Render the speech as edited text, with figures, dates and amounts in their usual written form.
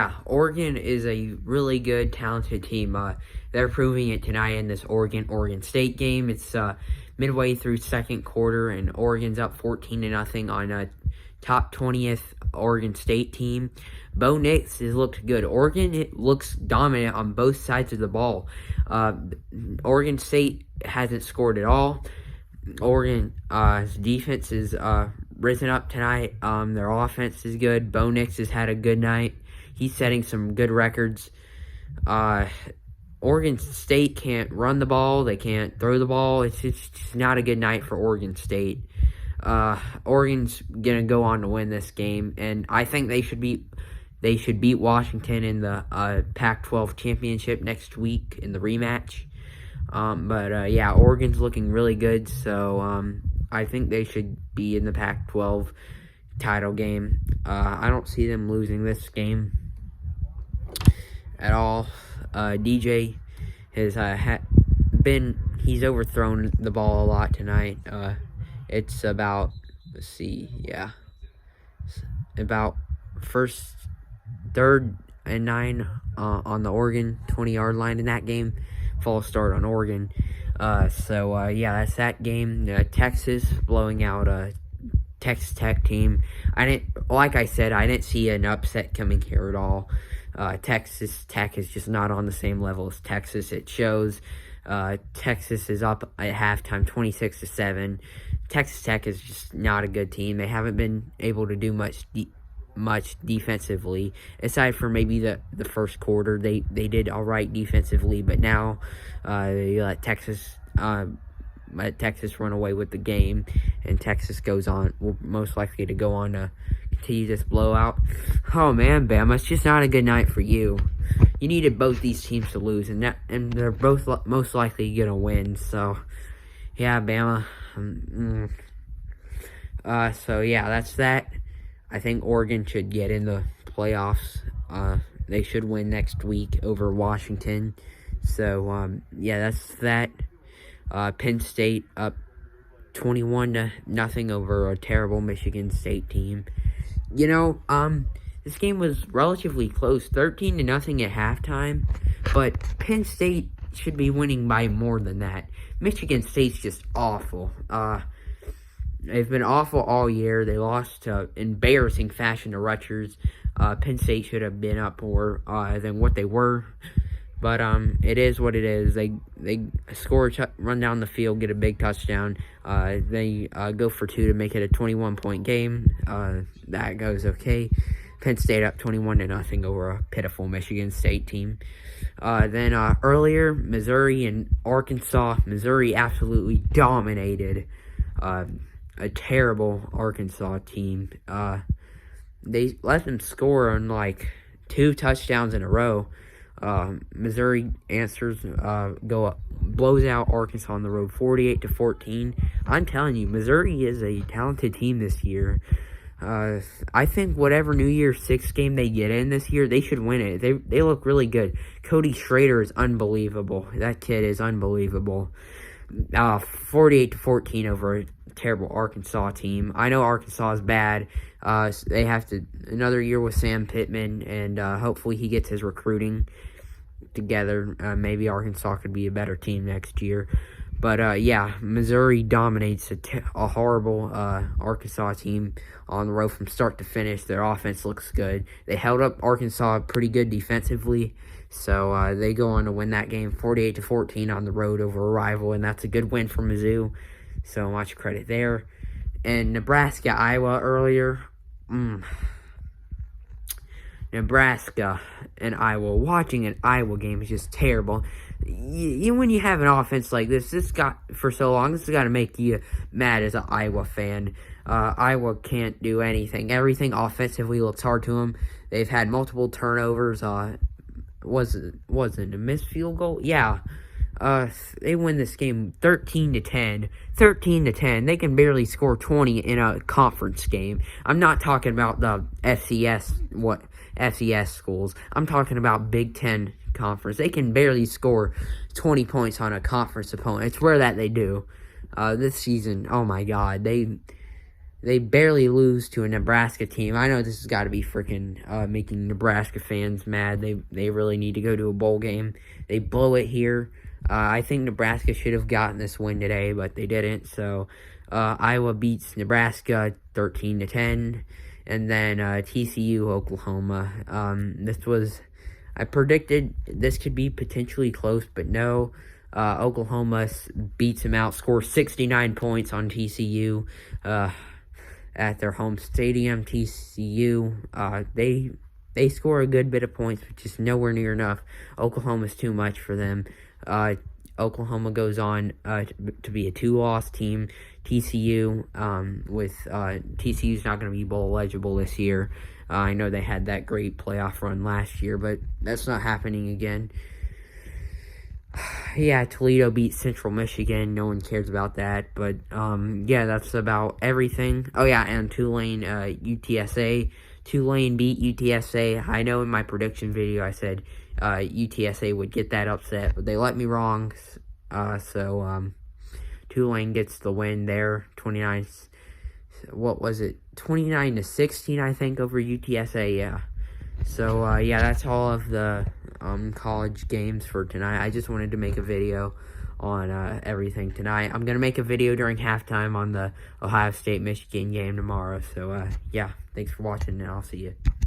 Yeah, Oregon is a really good, talented team. They're proving it tonight in this Oregon State game. It's midway through second quarter, and Oregon's up 14-0 on a top 20th Oregon State team. Bo Nix has looked good. Oregon looks dominant on both sides of the ball. Oregon State hasn't scored at all. Oregon's defense is risen up tonight. Their offense is good. Bo Nix has had a good night. He's setting some good records. Oregon State can't run the ball. They can't throw the ball. It's just not a good night for Oregon State. Oregon's going to go on to win this game, and I think they should beat Washington in the Pac-12 championship next week in the rematch. Yeah, Oregon's looking really good, so I think they should be in the Pac-12 title game. I don't see them losing this game at all. DJ has he's overthrown the ball a lot tonight. It's about, about third and 9 on the Oregon 20-yard line in that game. False start on Oregon. That's that game. Texas blowing out a Texas Tech team. I didn't see an upset coming here at all. Texas Tech is just not on the same level as Texas. It shows. Texas is up at halftime 26-7. Texas Tech is just not a good team. They haven't been able to do much defensively, aside from maybe the first quarter. They did all right defensively, but now they let Texas run away with the game, and Texas will most likely to go on to continue this blowout. Oh man, Bama, it's just not a good night for you. You needed both these teams to lose, and they're both most likely gonna win. So yeah, Bama. That's that. I think Oregon should get in the playoffs. They should win next week over Washington. So that's that. Penn State up 21-0 over a terrible Michigan State team. This game was relatively close, 13-0 at halftime, but Penn State should be winning by more than that. Michigan State's just awful. They've been awful all year. They lost to embarrassing fashion to Rutgers. Penn State should have been up more than what they were. But it is what it is. They score, run down the field, get a big touchdown. They go for 2 to make it a 21-point game. That goes okay. Penn State up 21-0 over a pitiful Michigan State team. Then earlier, Missouri and Arkansas. Missouri absolutely dominated a terrible Arkansas team. They let them score on 2 touchdowns in a row. Missouri blows out Arkansas on the road 48-14. I'm telling you, Missouri is a talented team this year. I think whatever New Year's Six game they get in this year, they should win it. They look really good. Cody Schrader is unbelievable. That kid is unbelievable. 48-14 over a terrible Arkansas team. I know Arkansas is bad. They have another year with Sam Pittman, and hopefully he gets his recruiting together. Maybe Arkansas could be a better team next year. But Missouri dominates a horrible Arkansas team on the road from start to finish. Their offense looks good. They held up Arkansas pretty good defensively. So they go on to win that game 48-14 on the road over a rival, and that's a good win for Mizzou. So much credit there. And Nebraska, Iowa earlier. Nebraska and Iowa. Watching an Iowa game is just terrible. When you have an offense like this for so long, this has got to make you mad as an Iowa fan. Iowa can't do anything. Everything offensively looks hard to them. They've had multiple turnovers. Was it a missed field goal? Yeah. They win this game 13-10. 13-10. They can barely score 20 in a conference game. I'm not talking about the FCS schools. I'm talking about Big Ten conference. They can barely score 20 points on a conference opponent. It's rare that they do. This season, oh my God, they barely lose to a Nebraska team. I know this has got to be freaking making Nebraska fans mad. They really need to go to a bowl game. They blow it here. I think Nebraska should have gotten this win today, but they didn't. So Iowa beats Nebraska 13-10, and then TCU Oklahoma. I predicted this could be potentially close, but no. Oklahoma beats them out, scores 69 points on TCU at their home stadium. TCU, they score a good bit of points, but just nowhere near enough. Oklahoma's too much for them. Oklahoma goes on to be a 2-loss team. TCU's not going to be bowl eligible this year. I know they had that great playoff run last year, but that's not happening again. Yeah, Toledo beat Central Michigan. No one cares about that. But, yeah, that's about everything. Oh, yeah, and Tulane, UTSA. Tulane beat UTSA. I know in my prediction video I said UTSA would get that upset, but they let me wrong. So Tulane gets the win there. 29-16, I think, over UTSA, yeah. So, yeah, that's all of the college games for tonight. I just wanted to make a video on everything tonight. I'm going to make a video during halftime on the Ohio State-Michigan game tomorrow. So, yeah, thanks for watching, and I'll see you.